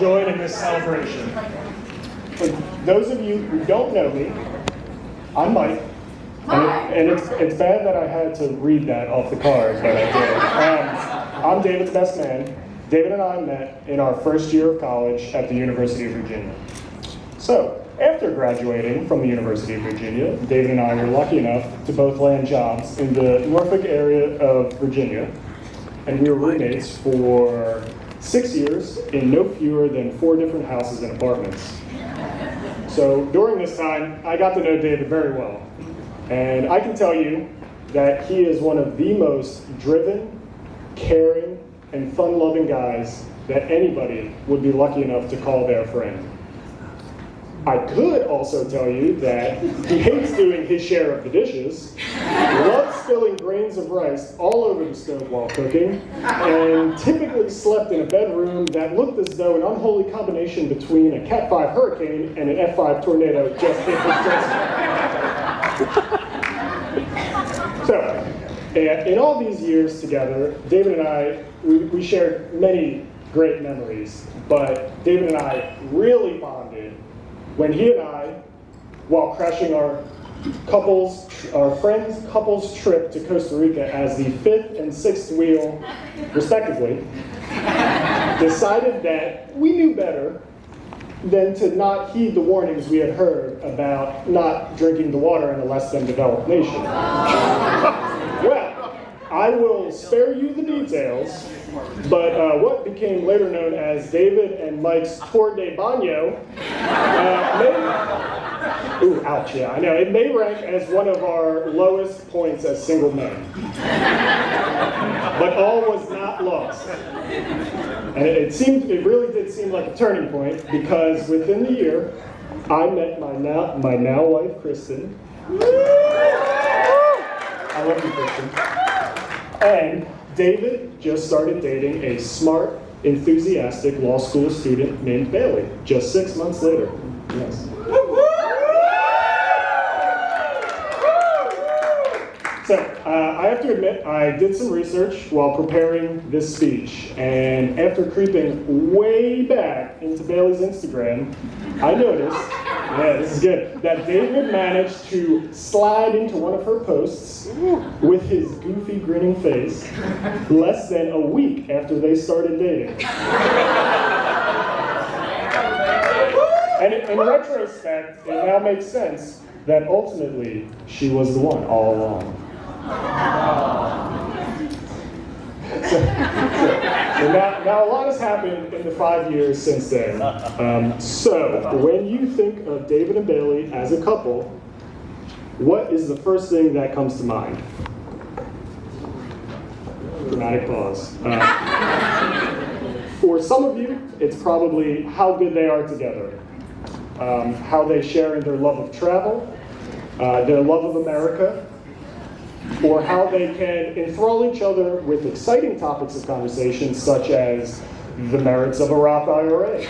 Join in this celebration. For those of you who don't know me, I'm Mike. And it's bad that I had to read that off the card, but I did. I'm David's best man. David and I met in our first year of college at the University of Virginia. So, after graduating from the University of Virginia, David and I were lucky enough to both land jobs in the Norfolk area of Virginia, and we were roommates for 6 years in no fewer than 4 different houses and apartments. So during this time, I got to know David very well. And I can tell you that he is one of the most driven, caring, and fun-loving guys that anybody would be lucky enough to call their friend. I could also tell you that he hates doing his share of the dishes, loves spilling grains of rice all over the stove while cooking, and typically slept in a bedroom that looked as though an unholy combination between a Cat 5 hurricane and an F5 tornado just hit his dresser. So, in all these years together, David and I, we shared many great memories, but David and I really bonded when he and I, while crashing our friends' couples trip to Costa Rica as the 5th and 6th wheel, respectively, decided that we knew better than to not heed the warnings we had heard about not drinking the water in a less than developed nation. Well, I will spare you the details, but what became later known as David and Mike's Tour de Baño it may rank as one of our lowest points as single men. But all was not lost. And it really did seem like a turning point, because within the year, I met my now wife, Kristen. I love you, Kristen. And David just started dating a smart, enthusiastic law school student named Bailey, just 6 months later. Yes. So, I have to admit, I did some research while preparing this speech, and after creeping way back into Bailey's Instagram, I noticed, this is good, that David managed to slide into one of her posts with his goofy grinning face less than a week after they started dating. And in retrospect, it now makes sense that ultimately she was the one all along. So now a lot has happened in the 5 years since then. So when you think of David and Bailey as a couple, what is the first thing that comes to mind? Dramatic pause. For some of you, it's probably how good they are together, how they share in their love of travel, their love of America, or how they can enthrall each other with exciting topics of conversation such as the merits of a Roth IRA,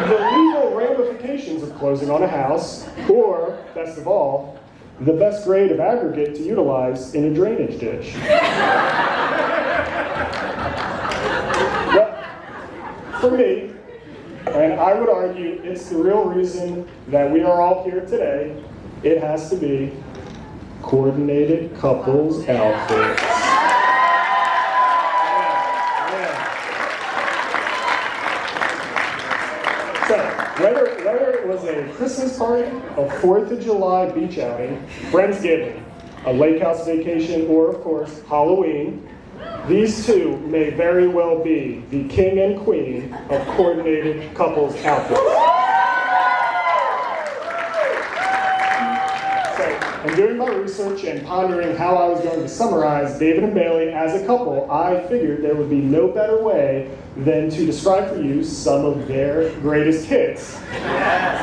the legal ramifications of closing on a house, or, best of all, the best grade of aggregate to utilize in a drainage ditch. But for me, and I would argue it's the real reason that we are all here today, it has to be coordinated couples outfits. So, whether it was a Christmas party, a 4th of July beach outing, Friendsgiving, a lake house vacation, or of course, Halloween, these two may very well be the king and queen of coordinated couples outfits. And doing my research and pondering how I was going to summarize David and Bailey as a couple, I figured there would be no better way than to describe for you some of their greatest hits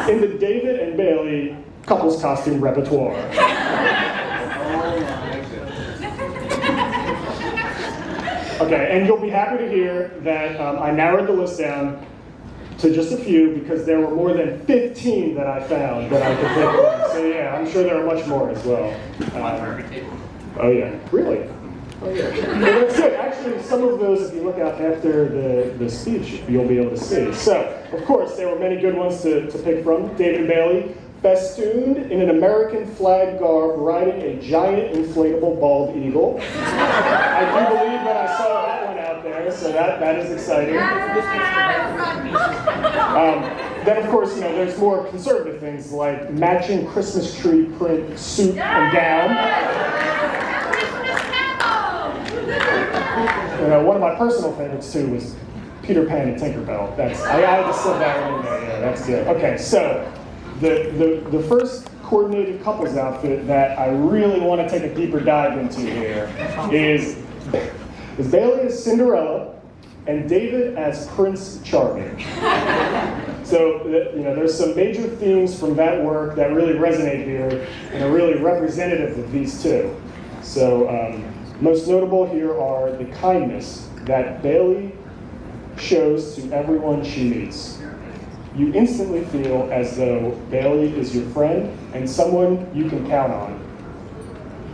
in the David and Bailey couples costume repertoire. Okay, and you'll be happy to hear that I narrowed the list down to just a few, because there were more than 15 that I found that I could pick from. So yeah, I'm sure there are much more as well. Oh yeah, really? that's good. Actually, some of those, if you look out after the speech, you'll be able to see. So, of course, there were many good ones to pick from. David and Bailey, festooned in an American flag garb, riding a giant inflatable bald eagle. I do believe that I saw that one out there, so that is exciting. Then, of course, there's more conservative things like matching Christmas tree print suit and gown. One of my personal favorites, too, was Peter Pan and Tinkerbell. I had to slip that one in there. Yeah, that's good. Okay, so the first coordinated couples outfit that I really want to take a deeper dive into here is Bailey as Cinderella and David as Prince Charming. So, there's some major themes from that work that really resonate here and are really representative of these two. So, most notable here are the kindness that Bailey shows to everyone she meets. You instantly feel as though Bailey is your friend and someone you can count on.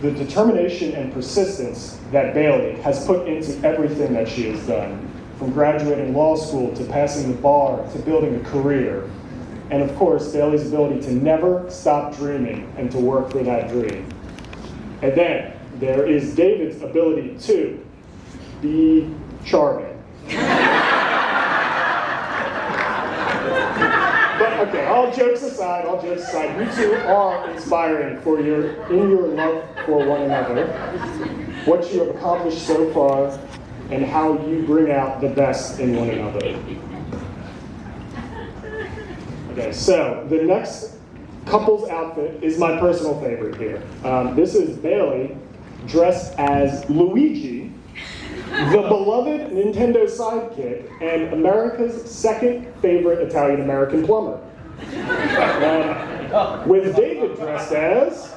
The determination and persistence that Bailey has put into everything that she has done, from graduating law school to passing the bar to building a career. And of course, Bailey's ability to never stop dreaming and to work for that dream. And then there is David's ability to be charming. But okay, all jokes aside, you two are inspiring in your love for one another, what you have accomplished so far, and how you bring out the best in one another. Okay, so the next couple's outfit is my personal favorite here. This is Bailey dressed as Luigi, the beloved Nintendo sidekick and America's second favorite Italian-American plumber. With David dressed as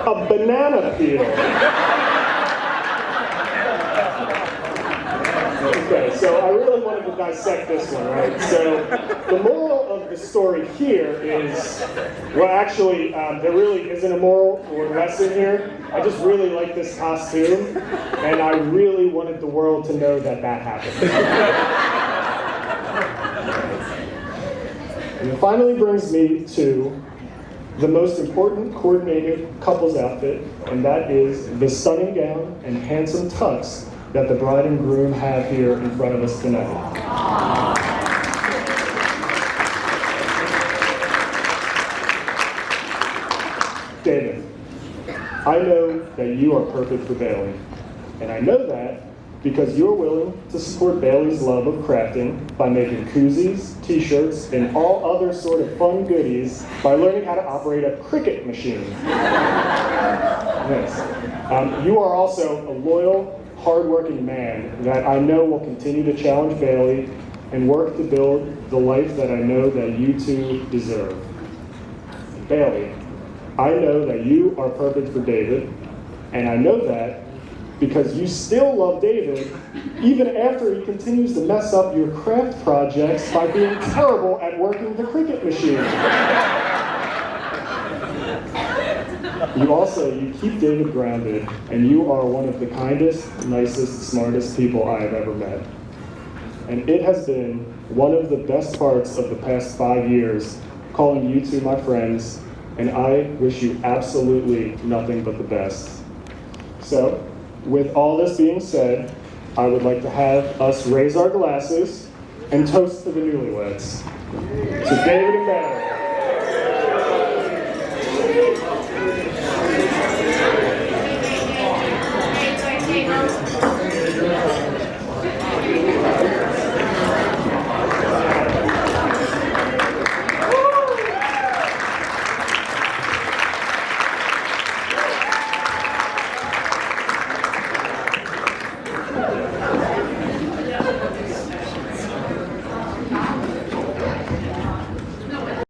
a banana peel. Okay, so I really wanted to dissect this one, right? So the moral of the story here is, well, actually, there really isn't a moral or lesson here. I just really like this costume, and I really wanted the world to know that happened. And it finally brings me to the most important coordinated couple's outfit, and that is the stunning gown and handsome tux that the bride and groom have here in front of us tonight. David, I know that you are perfect for Bailey, and I know that because you're willing to support Bailey's love of crafting by making koozies, t-shirts, and all other sort of fun goodies by learning how to operate a cricket machine. Yes. You are also a loyal, hardworking man that I know will continue to challenge Bailey and work to build the life that I know that you two deserve. Bailey, I know that you are perfect for David, and I know that because you still love David even after he continues to mess up your craft projects by being terrible at working the cricket machine. You keep David grounded, and you are one of the kindest, nicest, smartest people I have ever met. And it has been one of the best parts of the past 5 years calling you two my friends, and I wish you absolutely nothing but the best. So, with all this being said, I would like to have us raise our glasses and toast to the newlyweds. To David and Bailey.